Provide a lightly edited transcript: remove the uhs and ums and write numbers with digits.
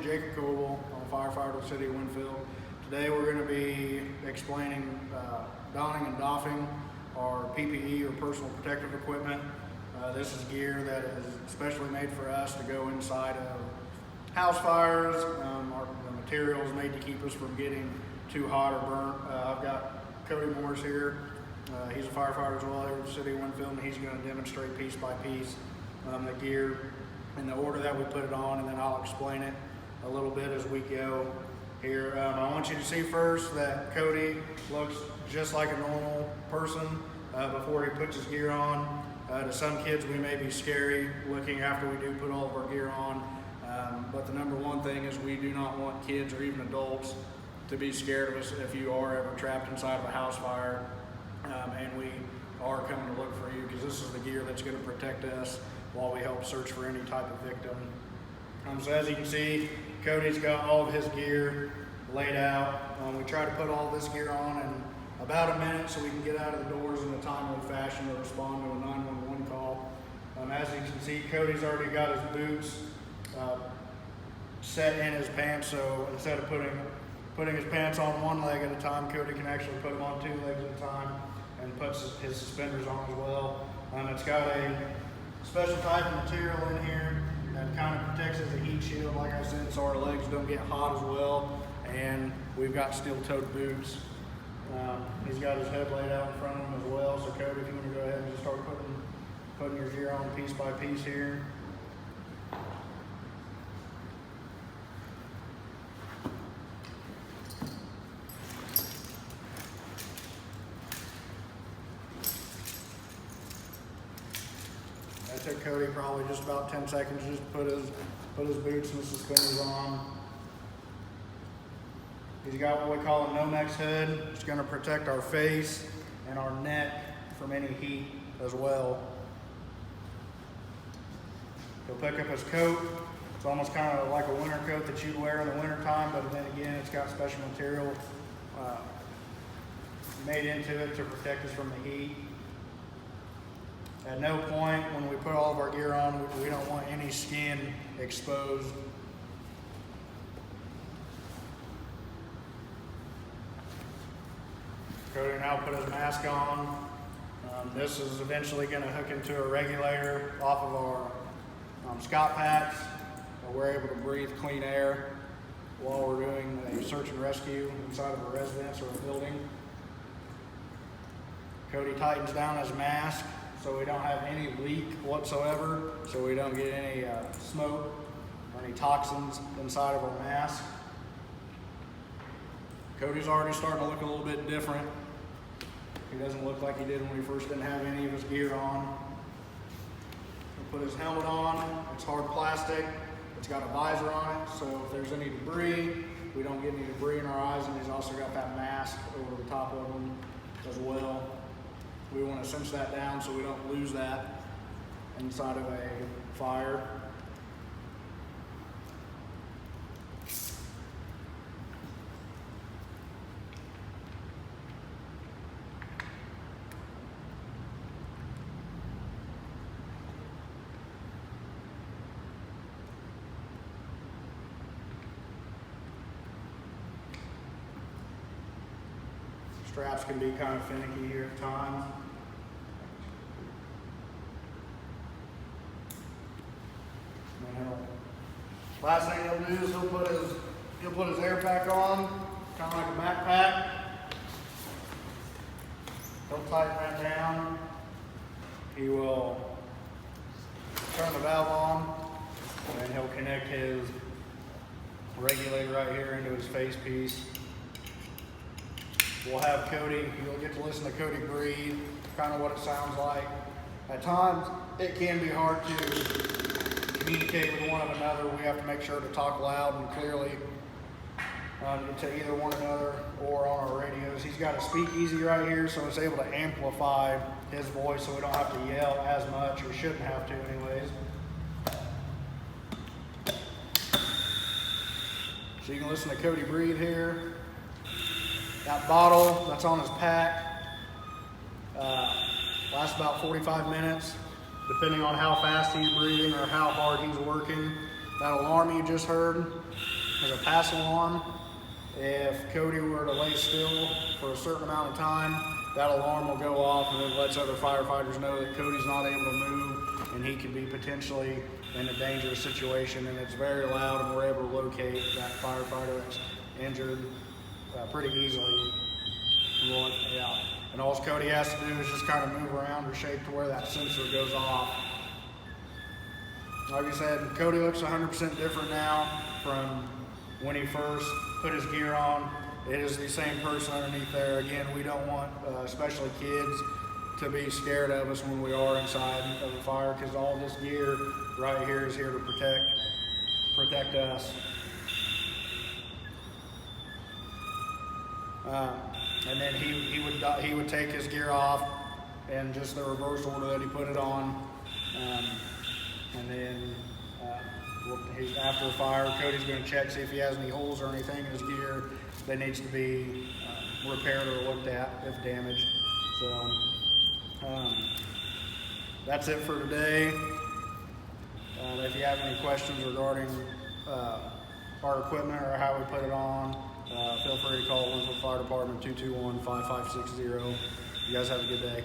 Jacob Coble. I'm a firefighter with the City of Winfield. Today we're going to be explaining donning and doffing our PPE or personal protective equipment. This is gear that is especially made for us to go inside of house fires. The material is made to keep us from getting too hot or burnt. I've got Cody Morris here. He's a firefighter as well here at the City of Winfield, and he's going to demonstrate piece by piece the gear in the order that we put it on, and then I'll explain it a little bit as we go here. I want you to see first that Cody looks just like a normal person before he puts his gear on. To some kids we may be scary looking after we do put all of our gear on, but the number one thing is we do not want kids or even adults to be scared of us if you are ever trapped inside of a house fire, and we are coming to look for you, because this is the gear that's going to protect us while we help search for any type of victim. So as you can see, Cody's got all of his gear laid out. We try to put all this gear on in about a minute so we can get out of the doors in a timely fashion to respond to a 911 call. As you can see, Cody's already got his boots set in his pants, so instead of putting his pants on one leg at a time, Cody can actually put them on two legs at a time and puts his suspenders on as well. It's got a special type of material in here that kind of protects as a heat shield, like I said, so our legs don't get hot as well. And we've got steel-toed boots. He's got his head laid out in front of him as well. So Cody, if you want to go ahead and just start putting your gear on piece by piece here. That took Cody probably just about 10 seconds just to put his boots and suspenders on. He's got what we call a Nomex hood. It's going to protect our face and our neck from any heat as well. He'll pick up his coat. It's almost kind of like a winter coat that you'd wear in the winter time, but then again, it's got special material made into it to protect us from the heat. At no point when we put all of our gear on, we don't want any skin exposed. Cody now put his mask on. This is eventually going to hook into a regulator off of our Scott packs. We're able to breathe clean air while we're doing a search and rescue inside of a residence or a building. Cody tightens down his mask so we don't have any leak whatsoever, so we don't get any smoke or any toxins inside of our mask. Cody's already starting to look a little bit different. He doesn't look like he did when we first didn't have any of his gear on. He'll put his helmet on. It's hard plastic. It's got a visor on it, so if there's any debris, we don't get any debris in our eyes, and he's also got that mask over the top of him as well. We want to cinch that down so we don't lose that inside of a fire. Straps can be kind of finicky here at times. Last thing he'll do is he'll put his air pack on, kind of like a backpack. He'll tighten that down. He will turn the valve on, and then he'll connect his regulator right here into his face piece. We'll have Cody, you'll get to listen to Cody breathe, kind of what it sounds like. At times, it can be hard to communicate with one another. We have to make sure to talk loud and clearly to either one another or on our radios. He's got a speakeasy right here, so it's able to amplify his voice so we don't have to yell as much, or shouldn't have to anyways. So you can listen to Cody breathe here. That bottle that's on his pack lasts about 45 minutes, depending on how fast he's breathing or how hard he's working. That alarm you just heard, There's a pass alarm. If Cody were to lay still for a certain amount of time, that alarm will go off and it lets other firefighters know that Cody's not able to move and he could be potentially in a dangerous situation, and it's very loud, and we're able to locate that firefighter that's injured pretty easily. Yeah. And all Cody has to do is just kind of move around or shake to where that sensor goes off. Like I said, Cody looks 100% different now from when he first put his gear on. It is the same person underneath there. Again, we don't want, especially kids, to be scared of us when we are inside of a fire, because all this gear right here is here to protect us. And then he would take his gear off in just the reverse order that he put it on. And then after the fire, Cody's going to check, see if he has any holes or anything in his gear that needs to be repaired or looked at if damaged. So that's it for today. If you have any questions regarding our equipment or how we put it on, feel free to call Winslow Fire Department 221-5560. You guys have a good day.